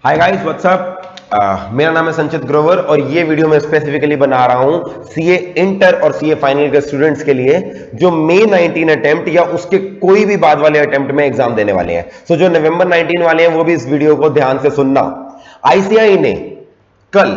Hi guys what's up. मेरा नाम है संचित ग्रोवर और ये वीडियो मैं स्पेसिफिकली बना रहा हूं सीए इंटर और सीए फाइनल के स्टूडेंट्स के लिए जो मई 19 अटेम्प्ट या उसके कोई भी बाद वाले अटेम्प्ट में एग्जाम देने वाले हैं। सो जो नवंबर 19 वाले हैं वो भी इस वीडियो को ध्यान से सुनना। आईसीएआई ने कल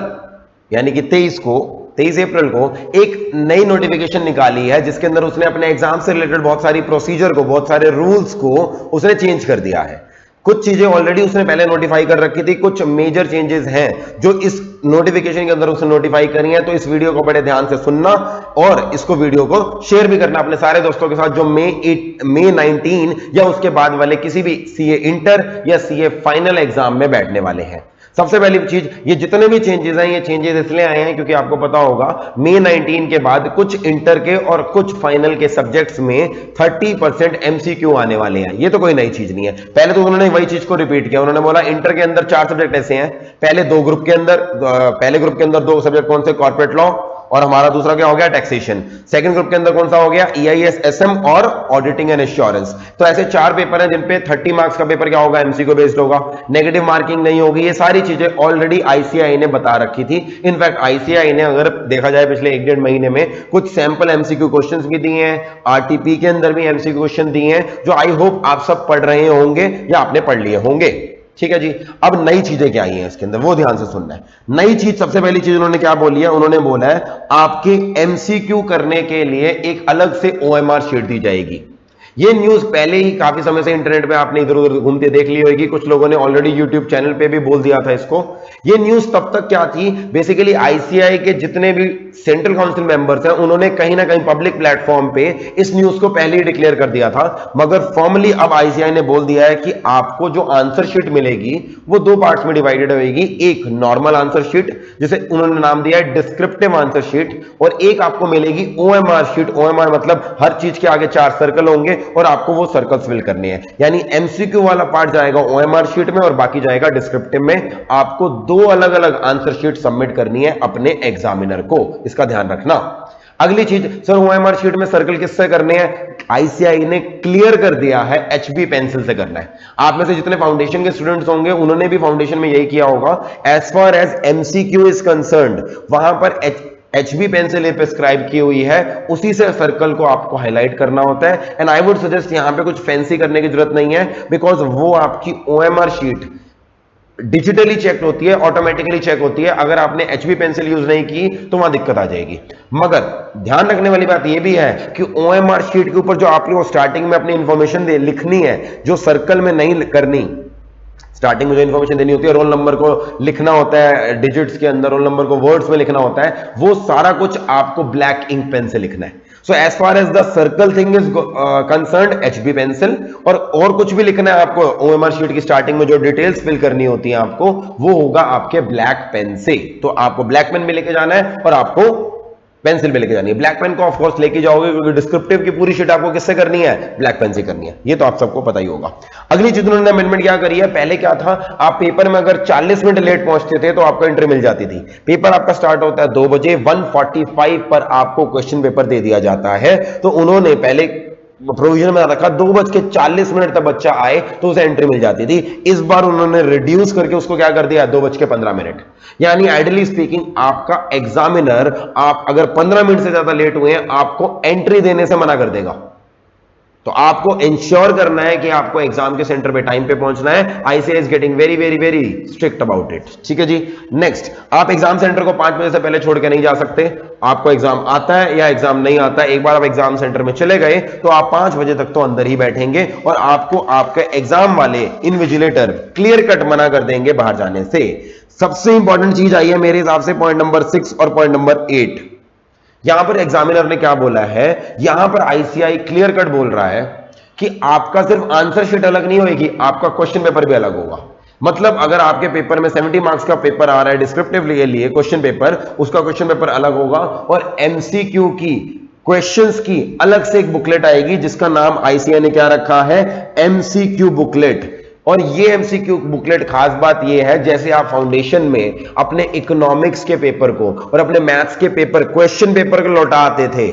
यानी कि 23 अप्रैल को एक नई नोटिफिकेशन निकाली है जिसके अंदर उसने अपने एग्जाम से रिलेटेड बहुत सारी प्रोसीजर को, बहुत सारे रूल्स को उसने चेंज कर दिया है। कुछ चीजें ऑलरेडी उसने पहले नोटिफाई कर रखी थी, कुछ मेजर चेंजेस हैं जो इस नोटिफिकेशन के अंदर उसने नोटिफाई करी है। तो इस वीडियो को बड़े ध्यान से सुनना और इसको वीडियो को शेयर भी करना अपने सारे दोस्तों के साथ जो मई 19 या उसके बाद वाले किसी भी सीए इंटर या सीए फाइनल एग्जाम में बैठने वाले हैं। सबसे पहली चीज, ये जितने भी चेंजेस हैं ये चेंजेस इसलिए आए हैं क्योंकि आपको पता होगा मई 19 के बाद कुछ इंटर के और कुछ फाइनल के सब्जेक्ट्स में 30% एमसीक्यू आने वाले हैं। ये तो कोई नई चीज नहीं है, पहले तो उन्होंने वही चीज को रिपीट किया। उन्होंने बोला इंटर के अंदर 4 सब्जेक्ट ऐसे हैं, पहले ग्रुप के अंदर 2 सब्जेक्ट कौन से, कॉर्पोरेट लॉ और हमारा दूसरा क्या हो गया, टैक्सेशन। सेकंड ग्रुप के अंदर कौन सा हो गया, ईआईएस एसएम और ऑडिटिंग एंड एश्योरेंस। तो ऐसे 4 पेपर हैं जिन पे 30 मार्क्स का पेपर क्या होगा, एमसीक्यू बेस्ड होगा, नेगेटिव मार्किंग नहीं होगी। ये सारी चीजें ऑलरेडी आईसीएआई ने बता रखी थी। इनफैक्ट आईसीएआई ने अगर देखा जाए पिछले 1-1.5 महीने में कुछ सैंपल एमसीक्यू क्वेश्चंस भी दिए हैं, आरटीपी के अंदर भी एमसीक्यू क्वेश्चन दिए हैं जो आई होप आप सब पढ़ रहे होंगे या आपने पढ़ लिए होंगे। ठीक है जी। अब नई चीजें क्या आई हैं इसके अंदर वो ध्यान से सुनना है। नई चीज, सबसे पहली चीज उन्होंने क्या बोली है, उन्होंने बोला है आपके एमसीक्यू करने के लिए एक अलग से ओएमआर शीट दी जाएगी। ये न्यूज पहले ही काफी समय से इंटरनेट पे आपने इधर उधर घूमते देख ली होगी, कुछ लोगों ने ऑलरेडी यूट्यूब चैनल पे भी बोल दिया था इसको। ये न्यूज तब तक क्या थी, बेसिकली आईसीएआई के जितने भी सेंट्रल काउंसिल मेंबर्स हैं उन्होंने कहीं ना कहीं पब्लिक प्लेटफॉर्म पे इस न्यूज को पहले ही डिक्लेयर कर दिया था, मगर फॉर्मली अब आईसीएआई ने बोल दिया है कि आपको जो आंसर शीट मिलेगी वो 2 पार्ट्स में डिवाइडेड होगी। एक नॉर्मल आंसर शीट जिसे उन्होंने नाम दिया है डिस्क्रिप्टिव आंसर शीट, और एक आपको मिलेगी ओएमआर शीट। ओएमआर मतलब हर चीज के आगे 4 सर्कल होंगे और आपको वो सर्कल्स फिल करने हैं। यानी एमसीक्यू वाला पार्ट जाएगा ओएमआर शीट में और बाकी जाएगा डिस्क्रिप्टिव में। आपको 2 अलग अलग आंसर शीट सबमिट करनी है अपने एग्जामिनर को, इसका ध्यान रखना। अगली चीज, सर ओएमआर शीट में सर्कल किससे करने हैं, आईसीएआई ने क्लियर कर दिया है एचबी पेंसिल से करना है। आप में से जितने फाउंडेशन के स्टूडेंट्स होंगे उन्होंने भी फाउंडेशन में यही किया होगा। As far as MCQ is concerned वहां पर एचबी पेंसिल प्रिस्क्राइब की हुई है, उसी से सर्कल को आपको हाईलाइट करना होता है। एंड आई वुड सजेस्ट यहां पे कुछ फैंसी करने की जरूरत नहीं है, बिकॉज वो आपकी ओएमआर शीट डिजिटली चेक होती है, ऑटोमेटिकली चेक होती है। अगर आपने एचबी पेंसिल यूज नहीं की तो वहां दिक्कत आ जाएगी। मगर ध्यान रखने वाली बात यह भी है कि ओएमआर शीट के ऊपर जो आपको स्टार्टिंग में अपनी इंफॉर्मेशन लिखनी है, जो सर्कल में नहीं करनी, स्टार्टिंग में जो इन्फॉर्मेशन देनी होती है, रोल नंबर को लिखना होता है डिजिट्स के अंदर, रोल नंबर को वर्ड्स में लिखना होता है, वो सारा कुछ आपको ब्लैक इंक पेन से लिखना है। So as far as the circle thing is concerned, HB pencil. और कुछ भी लिखना है आपको ओएमआर शीट की स्टार्टिंग में जो डिटेल्स फिल करनी होती है आपको, वो होगा आपके ब्लैक पेन से। तो आपको ब्लैक पेन भी लेके जाना है और आपको पेंसिल भी लेके जानी है। ब्लैक पेन को ऑफ कोर्स लेके जाओगे क्योंकि डिस्क्रिप्टिव की पूरी शीट आपको किससे करनी है, ब्लैक पेन से करनी है। ये तो आप सबको पता ही होगा। अगली चीज उन्होंने अमेंडमेंट क्या करी है, पहले क्या था, आप पेपर में अगर 40 मिनट लेट पहुंचते थे तो आपको एंट्री मिल जाती थी। पेपर आपका स्टार्ट होता है 2 बजे, 1:45 पर आपको क्वेश्चन पेपर दे दिया जाता है। तो उन्होंने पहले प्रोविजन में रखा 2:40 तक बच्चा आए तो उसे एंट्री मिल जाती थी। इस बार उन्होंने रिड्यूस करके उसको क्या कर दिया, 2:15। यानी आइडियली स्पीकिंग आपका एग्जामिनर, आप अगर 15 मिनट से ज्यादा लेट हुए हैं आपको एंट्री देने से मना कर देगा। तो आपको इंश्योर करना है कि आपको एग्जाम के सेंटर पे टाइम पे पहुंचना है। ICAI is getting very very very strict about it. ठीक है जी। नेक्स्ट, आप एग्जाम सेंटर को 5 बजे से पहले छोड़ के नहीं जा सकते। आपको एग्जाम आता है या एग्जाम नहीं आता है, एक बार आप एग्जाम सेंटर में चले गए तो आप 5 बजे तक तो अंदर ही बैठेंगे और आपको आपके एग्जाम वाले इन्विजिलेटर क्लियर कट मना कर देंगे बाहर जाने से। सबसे इंपॉर्टेंट चीज आई है मेरे हिसाब से पॉइंट नंबर 6 और पॉइंट नंबर 8। यहां पर एग्जामिनर ने क्या बोला है, यहां पर आईसीएआई क्लियर कट बोल रहा है कि आपका सिर्फ आंसर शीट अलग नहीं होगी, आपका क्वेश्चन पेपर भी अलग होगा। मतलब अगर आपके पेपर में 70 मार्क्स का पेपर आ रहा है डिस्क्रिप्टिव के लिए क्वेश्चन पेपर, उसका क्वेश्चन पेपर अलग होगा और एमसीक्यू की क्वेश्चंस की अलग से एक बुकलेट आएगी जिसका नाम आईसीएआई ने क्या रखा है, एमसीक्यू बुकलेट। और ये एमसीक्यू बुकलेट खास बात ये है, जैसे आप फाउंडेशन में अपने इकोनॉमिक्स के पेपर को और अपने मैथ्स के पेपर क्वेश्चन पेपर को लौटा आते थे,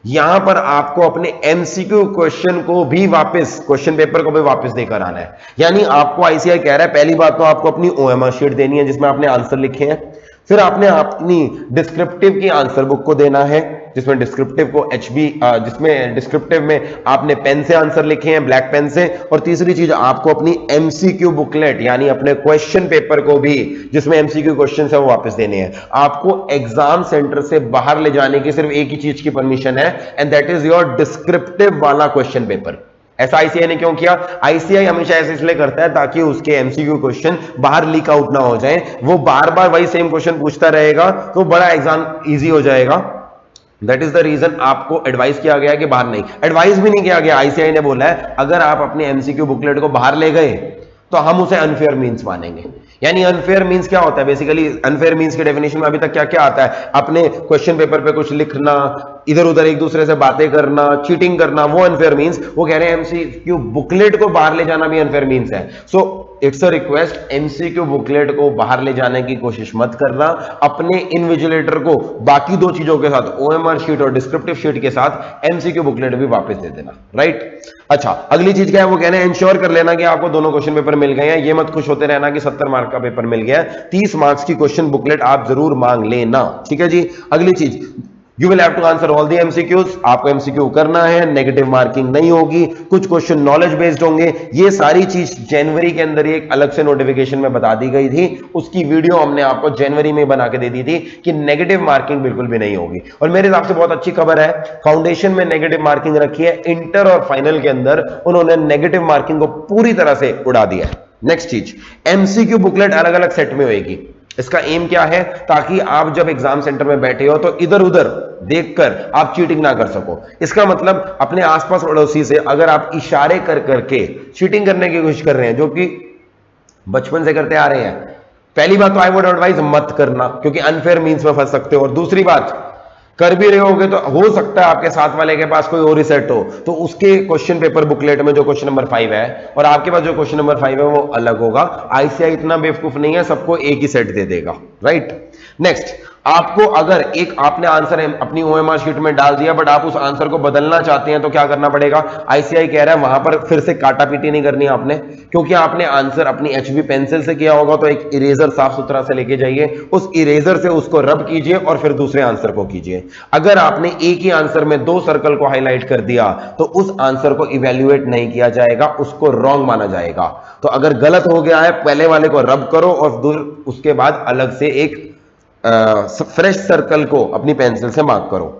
यहां पर आपको अपने एमसीक्यू क्वेश्चन को भी वापस, क्वेश्चन पेपर को भी वापस देकर आना है। यानी आपको आईसीआई कह रहा है पहली बात तो आपको अपनी ओएमआर शीट देनी है जिसमें आपने आंसर लिखे हैं, फिर आपने अपनी डिस्क्रिप्टिव की आंसर बुक को देना है जिसमें डिस्क्रिप्टिव को जिसमें डिस्क्रिप्टिव में आपने पेन से आंसर लिखे हैं, ब्लैक पेन से, और तीसरी चीज आपको अपनी एमसीक्यू बुकलेट यानी अपने क्वेश्चन पेपर को भी जिसमें एमसीक्यू क्वेश्चन है वो वापस देने हैं। आपको एग्जाम सेंटर से बाहर ले जाने की सिर्फ एक ही चीज की परमिशन है and that is your descriptive वाला क्वेश्चन पेपर। ऐसा आईसीआई ने क्यों किया? आईसीआई हमेशा ऐसे इसलिए करता है ताकि उसके एमसीक्यू क्वेश्चन बाहर लीक आउट ना हो जाए, वो बार बार वही सेम क्वेश्चन पूछता रहेगा तो बड़ा एग्जाम इजी हो जाएगा। दैट इज द रीजन आपको एडवाइस किया गया कि बाहर नहीं, एडवाइस भी नहीं किया गया, आईसीआई ने बोला है अगर आप अपने एमसीक्यू बुकलेट को बाहर ले गए तो हम उसे अनफेयर मींस मानेंगे। यानी अनफेयर मींस क्या होता है? बेसिकली अनफेयर मींस की डेफिनेशन में अभी तक क्या क्या आता है? अपने क्वेश्चन पेपर पे कुछ लिखना, इधर उधर एक दूसरे से बातें करना, चीटिंग करना, वो अनफेयर मींस। वो कह रहे हैं एमसीक्यू बुकलेट को बाहर ले जाना भी अनफेयर मींस है। So it's a request, MCQ booklet को बाहर ले जाने की कोशिश मत करना, अपने इन्विजिलेटर को बाकी दो चीजों के साथ, ओएमआर शीट और डिस्क्रिप्टिव शीट के साथ एमसीक्यू बुकलेट भी वापस दे देना, राइट? अच्छा, अगली चीज क्या है? वो कहने हैं इंश्योर कर लेना कि आपको दोनों क्वेश्चन पेपर मिल गए हैं। ये मत खुश होते रहना कि 70 मार्क का पेपर मिल गया, 30 मार्क्स की क्वेश्चन बुकलेट आप जरूर मांग लेना, ठीक है जी। अगली चीज, you will have to answer all the MCQs, आपको एमसीक्यू करना है, नेगेटिव मार्किंग नहीं होगी, कुछ क्वेश्चन नॉलेज बेस्ड होंगे। ये सारी चीज जनवरी के अंदर एक अलग से नोटिफिकेशन में बता दी गई थी, उसकी वीडियो हमने आपको जनवरी में बना के दे दी थी कि नेगेटिव मार्किंग बिल्कुल भी नहीं होगी। और मेरे हिसाब से बहुत अच्छी खबर है, फाउंडेशन में नेगेटिव मार्किंग रखी है, इंटर और फाइनल के अंदर उन्होंने नेगेटिव मार्किंग को पूरी तरह से उड़ा दिया है। नेक्स्ट चीज, एमसीक्यू बुकलेट अलग अलग सेट में होगी। इसका एम क्या है? ताकि आप जब एग्जाम सेंटर में बैठे हो तो इधर उधर देखकर आप चीटिंग ना कर सको। इसका मतलब अपने आसपास पड़ोसी से अगर आप इशारे कर करके चीटिंग करने की कोशिश कर रहे हैं, जो कि बचपन से करते आ रहे हैं, पहली बात तो आई वुड एडवाइज मत करना, क्योंकि अनफेयर मींस में फंस सकते हो। और दूसरी बात, कर भी रहे होगे तो हो सकता है आपके साथ वाले के पास कोई और ही सेट हो, तो उसके क्वेश्चन पेपर बुकलेट में जो क्वेश्चन नंबर 5 है और आपके पास जो क्वेश्चन नंबर 5 है वो अलग होगा। आईसीआई इतना बेवकूफ नहीं है, सबको एक ही सेट दे देगा, राइट? नेक्स्ट, आपको अगर एक आपने आंसर अपनी ओएमआर शीट में डाल दिया बट आप उस आंसर को बदलना चाहते हैं तो क्या करना पड़ेगा? आईसीआई कह रहा है वहां पर फिर से काटा पीटी नहीं करनी आपने, क्योंकि आपने आंसर अपनी एचबी पेंसिल से किया होगा तो एक इरेजर साफ सुथरा से लेके जाइए, उस इरेजर से उसको रब कीजिए और फिर दूसरे आंसर को कीजिए। अगर आपने एक ही आंसर में 2 सर्कल को हाईलाइट कर दिया तो उस आंसर को इवेल्युएट नहीं किया जाएगा, उसको रॉन्ग माना जाएगा। तो अगर गलत हो गया है, पहले वाले को रब करो और उसके बाद अलग से एक फ्रेश सर्कल को अपनी पेंसिल से मार्क करो।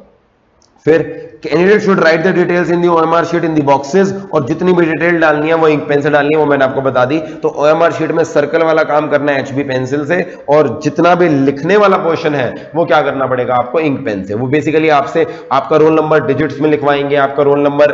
फिर candidate should write the details in the OMR sheet in the boxes, और जितनी भी डिटेल डालनी है वो इंक पेन से डालनी है, वो मैंने आपको बता दी। तो ओएमआर शीट में सर्कल वाला काम करना है एचबी पेंसिल से, और जितना भी लिखने वाला पोर्शन है वो क्या करना पड़ेगा आपको? इंक पेन से। वो बेसिकली आपसे आपका रोल नंबर डिजिट्स में लिखवाएंगे, आपका रोल नंबर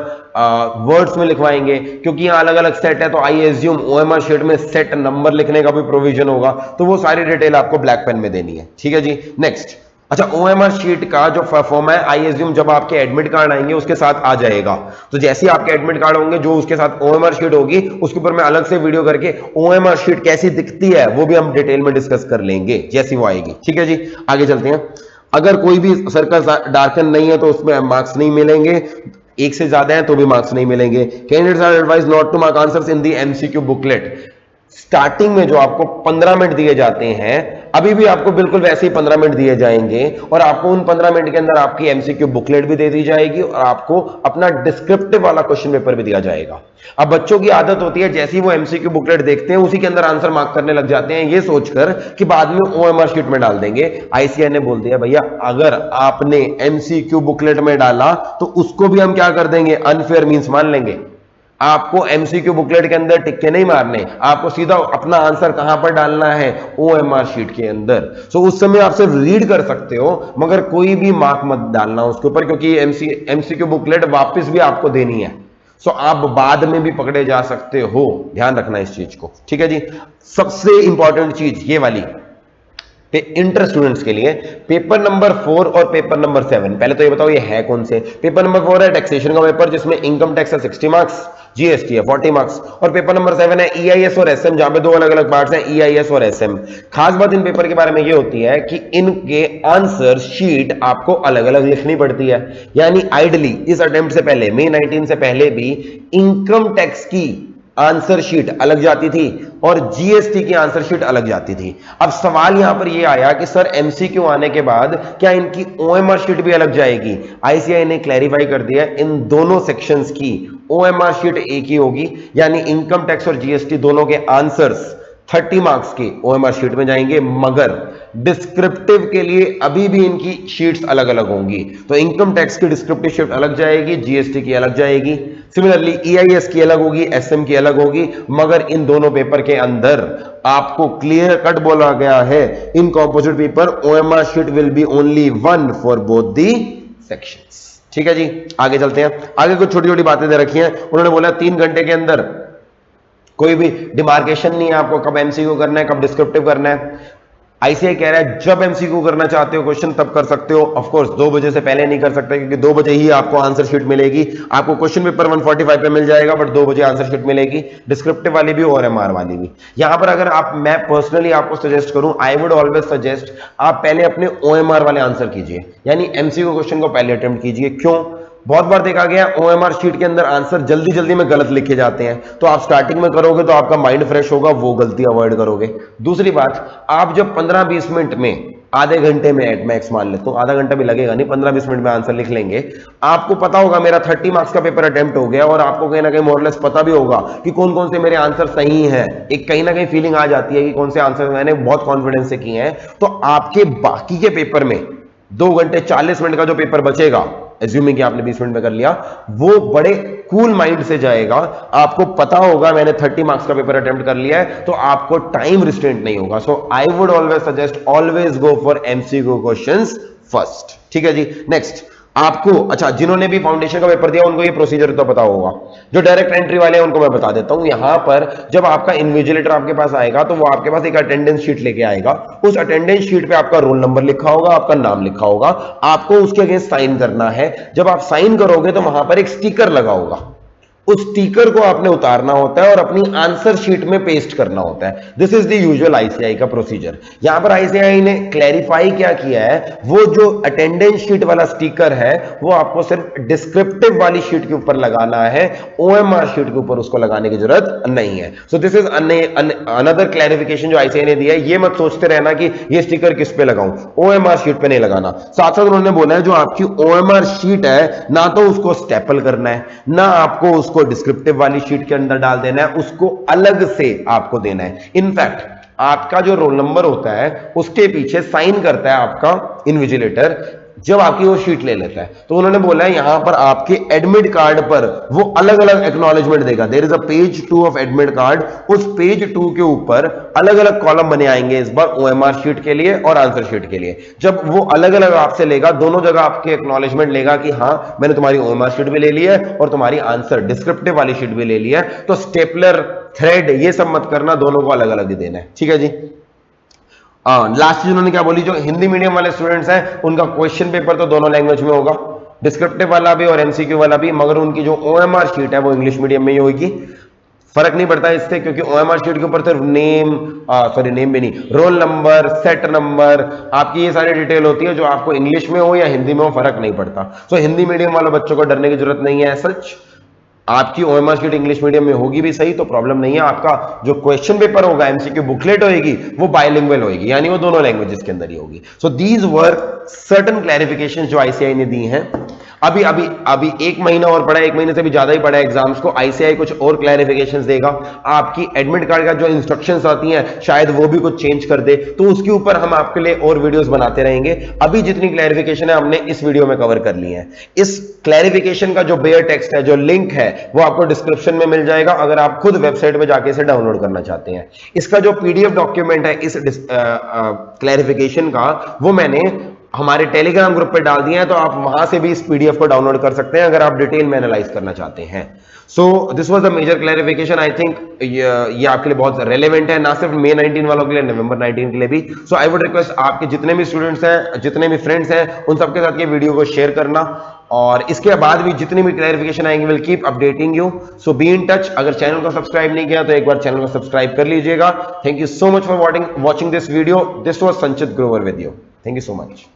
वर्ड्स में लिखवाएंगे, क्योंकि यहाँ अलग अलग सेट है। तो आई एज्यूम ओएमआर शीट में सेट नंबर लिखने का भी प्रोविजन होगा, तो वो सारी डिटेल आपको ब्लैक पेन में देनी है, ठीक है जी। नेक्स्ट, अच्छा, ओएमआर शीट का जो फॉर्म है आई एज्यूम जब आपके एडमिट कार्ड आएंगे उसके साथ आ जाएगा। तो जैसे आपके एडमिट कार्ड होंगे जो उसके साथ ओएमआर शीट होगी, उसके ऊपर मैं अलग से वीडियो करके ओएमआर शीट कैसी दिखती है वो भी हम डिटेल में डिस्कस कर लेंगे जैसी वो आएगी, ठीक है जी। आगे चलते हैं। अगर कोई भी सर्कल डार्कन नहीं है तो उसमें मार्क्स नहीं मिलेंगे, एक से ज्यादा है तो भी मार्क्स नहीं मिलेंगे। Candidates are advised not to mark answers in the MCQ booklet. Starting में जो आपको 15 मिनट दिए जाते हैं, अभी भी आपको बिल्कुल वैसे ही 15 मिनट दिए जाएंगे, और आपको उन 15 मिनट के अंदर आपकी एमसीक्यू बुकलेट भी दे दी जाएगी और आपको अपना डिस्क्रिप्टिव वाला क्वेश्चन पेपर भी दिया जाएगा। अब बच्चों की आदत होती है जैसे ही वो एमसीक्यू बुकलेट देखते हैं उसी के अंदर आंसर मार्क करने लग जाते हैं, ये सोचकर कि बाद में ओएमआर शीट में डाल देंगे। आईसीआई ने बोल दिया भैया अगर आपने एमसीक्यू बुकलेट में डाला तो उसको भी हम क्या कर देंगे? अनफेयर मींस मान लेंगे। आपको एमसीक्यू बुकलेट के अंदर टिक्के नहीं मारने, आपको सीधा अपना आंसर कहां पर डालना है? ओएमआर शीट के अंदर। सो उस समय आप सिर्फ रीड कर सकते हो मगर कोई भी मार्क मत डालना उसके ऊपर, क्योंकि एमसीक्यू बुकलेट वापस भी आपको देनी है। सो आप बाद में भी पकड़े जा सकते हो, ध्यान रखना इस चीज को, ठीक है जी। सबसे इंपॉर्टेंट चीज ये वाली, इंटर स्टूडेंट्स के लिए पेपर नंबर 4 और पेपर नंबर 7, पहले तो ये बताओ ये है कौन से। पेपर नंबर 4 है टैक्सेशन का पेपर, जिसमें इनकम टैक्स है 60 मार्क्स, जीएसटी है 40 मार्क्स, और पेपर नंबर 7 है ईआईएस और एसएम, जहां पे दो अलग अलग पार्ट्स हैं, ईआईएस और एसएम। खास बात इन पेपर के बारे में ये होती है कि इनके आंसर शीट आपको अलग अलग लिखनी पड़ती है। यानी आइडली इस अटेम्प्ट से पहले, मई 19 से पहले भी इनकम टैक्स की आंसर शीट अलग जाती थी और जीएसटी की आंसर शीट अलग जाती थी। अब सवाल यहां पर यह आया कि सर एमसीक्यू आने के बाद क्या इनकी ओएमआर शीट भी अलग जाएगी? आईसीएआई ने क्लैरिफाई कर दिया इन दोनों सेक्शंस की ओएमआर शीट एक ही होगी, यानी इनकम टैक्स और जीएसटी दोनों के आंसर्स 30 मार्क्स के ओएमआर शीट में जाएंगे, मगर डिस्क्रिप्टिव के लिए अभी भी इनकी शीट्स अलग अलग होंगी। तो इनकम टैक्स की डिस्क्रिप्टिव शीट अलग जाएगी, जीएसटी की अलग जाएगी, सिमिलरली ईआईएस की अलग होगी, एसएम की अलग होगी, मगर इन दोनों पेपर के अंदर आपको क्लियर कट बोला गया है in composite paper OMR sheet will be only one for both the sections. ठीक है जी, आगे चलते हैं। आगे कुछ छोटी छोटी बातें दे रखी हैं। उन्होंने बोला 3 घंटे के अंदर कोई भी डिमार्केशन नहीं है आपको कब एमसीक्यू करना है, कब डिस्क्रिप्टिव करना है। आईसीआई कह रहा है जब एमसीक्यू करना चाहते हो क्वेश्चन तब कर सकते हो। ऑफ कोर्स 2 बजे से पहले नहीं कर सकते, क्योंकि 2 बजे ही आपको आंसर शीट मिलेगी। आपको क्वेश्चन पेपर 145 पे मिल जाएगा, बट 2 बजे आंसर शीट मिलेगी, डिस्क्रिप्टिव वाली भी और एमआर वाली भी। यहां पर अगर मैं पर्सनली आपको सजेस्ट करूं, आई वुड ऑलवेज सजेस्ट आप पहले अपने ओएमआर वाले आंसर कीजिए, यानी एमसीक्यू क्वेश्चन को पहले अटेम्प्ट कीजिए। क्यों? बहुत बार देखा गया ओएमआर शीट के अंदर आंसर जल्दी जल्दी में गलत लिखे जाते हैं, तो आप स्टार्टिंग में करोगे तो आपका माइंड फ्रेश होगा, वो गलती अवॉइड करोगे। दूसरी बात, आप जब 15-20 मिनट में, आधे घंटे में एट मैक्स मान लेता हूं, आधा घंटा भी लगेगा नहीं, 15-20 मिनट में आंसर लिख लेंगे, आपको पता होगा मेरा 30 मार्क्स का पेपर अटेम्प्ट हो गया, और आपको कहीं ना कहीं मोरलेस पता भी होगा कि कौन कौन से मेरे आंसर सही हैं। एक कहीं ना कहीं फीलिंग आ जाती है कि कौन से आंसर मैंने बहुत कॉन्फिडेंस से किए हैं। तो आपके बाकी के पेपर में 2 घंटे 40 मिनट का जो पेपर बचेगा, एज्यूमिंग कि आपने 20 मिनट में कर लिया, वो बड़े कूल माइंड से जाएगा। आपको पता होगा मैंने 30 मार्क्स का पेपर अटेम्प्ट कर लिया है, तो आपको टाइम रिस्ट्रेंट नहीं होगा। So I would always suggest always go for MCQ questions first. ठीक है जी, नेक्स्ट आपको, अच्छा जिन्होंने भी फाउंडेशन का पेपर दिया उनको ये प्रोसीजर तो पता होगा। जो डायरेक्ट एंट्री वाले हैं उनको मैं बता देता हूं। यहां पर जब आपका इन्विजिलेटर आपके पास आएगा तो वो आपके पास एक अटेंडेंस शीट लेके आएगा। उस अटेंडेंस शीट पे आपका रोल नंबर लिखा होगा, आपका नाम लिखा होगा, आपको उसके अगेंस्ट साइन करना है। जब आप साइन करोगे तो वहां पर एक स्टिकर लगा होगा, उस स्टिकर को आपने उतारना होता है और अपनी आंसर शीट में पेस्ट करना होता है। This is the usual ICI का प्रोसीजर। यहां पर आईसीआई ने क्लैरिफाई क्या किया है, वो जो अटेंडेंस शीट वाला स्टिकर है वो आपको सिर्फ डिस्क्रिप्टिव वाली शीट के ऊपर लगाना है, ओएमआर शीट के ऊपर उसको लगाने की जरूरत नहीं है। So this is another clarification जो आईसीआई ने दिया है। ये मत सोचते रहना कि ये स्टिकर किस पे लगाऊं, ओएमआर शीट पे नहीं लगाना। साथ साथ उन्होंने बोला है जो आपकी ओएमआर शीट है ना तो उसको स्टेपल करना है, ना आपको उसको डिस्क्रिप्टिव वाली शीट के अंदर डाल देना है, उसको अलग से आपको देना है। इनफैक्ट आपका जो रोल नंबर होता है उसके पीछे साइन करता है आपका इन्विजिलेटर जब आपकी वो शीट ले लेता है। तो उन्होंने बोला है यहां पर आपके एडमिट कार्ड पर वो अलग अलग एक्नॉलेजमेंट देगा। There is a page 2 of admit card. उस पेज 2 के ऊपर अलग अलग कॉलम बने आएंगे इस बार ओएमआर शीट के लिए और आंसर शीट के लिए। जब वो अलग अलग आपसे लेगा, दोनों जगह आपके एक्नॉलेजमेंट लेगा कि हाँ मैंने तुम्हारी ओएमआर शीट भी ले ली है और तुम्हारी आंसर डिस्क्रिप्टिव वाली शीट भी ले ली है। तो स्टेपलर, थ्रेड ये सब मत करना, दोनों को अलग अलग ही देना है। ठीक है जी। लास्ट चीज उन्होंने क्या बोली, जो हिंदी मीडियम वाले स्टूडेंट्स हैं उनका क्वेश्चन पेपर तो दोनों लैंग्वेज में होगा, डिस्क्रिप्टिव वाला भी और एमसीक्यू वाला भी, मगर उनकी जो ओएमआर शीट है वो इंग्लिश मीडियम में ही होगी। फर्क नहीं पड़ता इससे, क्योंकि ओएमआर शीट के ऊपर सिर्फ नेम भी नहीं, रोल नंबर, सेट नंबर, आपकी ये सारी डिटेल होती है जो आपको इंग्लिश में हो या हिंदी में हो, फर्क नहीं पड़ता। सो हिंदी मीडियम वाले बच्चों को डरने की जरूरत नहीं है। सच आपकी ओएमआर शीट इंग्लिश मीडियम में होगी भी सही तो प्रॉब्लम नहीं है। आपका जो क्वेश्चन पेपर होगा, एमसीक्यू बुकलेट होगी, वो बायलिंगुअल होगी, यानी वो दोनों लैंग्वेजेस के अंदर ही होगी। So these were certain clarifications जो आईसीआई ने दी हैं। अभी 1 महीना और पड़ा है, 1 महीने से भी ज्यादा ही पड़ा है एग्जाम्स को। आईसीआई कुछ और क्लैरिफिकेशंस देगा। आपकी एडमिट कार्ड का जो इंस्ट्रक्शंस आती हैं शायद वो भी कुछ चेंज कर दे, तो उसके ऊपर हम आपके लिए और वीडियोस बनाते रहेंगे। अभी जितनी क्लैरिफिकेशन है हमने इस वीडियो में कवर कर ली है। इस क्लैरिफिकेशन का जो बेयर टेक्स्ट है, जो लिंक है, वो आपको डिस्क्रिप्शन में मिल जाएगा अगर आप खुद वेबसाइट पे जाके इसे डाउनलोड करना चाहते हैं। इसका जो पीडीएफ डॉक्यूमेंट है इस क्लैरिफिकेशन का, वो मैंने हमारे टेलीग्राम ग्रुप पे डाल दिए हैं, तो आप वहां से भी इस पीडीएफ को डाउनलोड कर सकते हैं अगर आप डिटेल में एनालाइज करना चाहते हैं। So this was the major clarification. I think ये आपके लिए बहुत रेलेवेंट है, ना सिर्फ May 19 वालों के लिए, नवंबर 19 के लिए भी। सो आई वुड रिक्वेस्ट आपके जितने भी स्टूडेंट्स हैं, जितने भी फ्रेंड्स हैं, उन सबके साथ ये वीडियो को शेयर करना, और इसके बाद भी जितनी भी क्लैरिफिकेशन आएंगे will keep updating you. So be in touch. अगर चैनल को सब्सक्राइब नहीं किया तो एक बार चैनल को सब्सक्राइब कर लीजिएगा। Thank you so much for watching this video. This was Sanchit Grover with you. Thank you so much.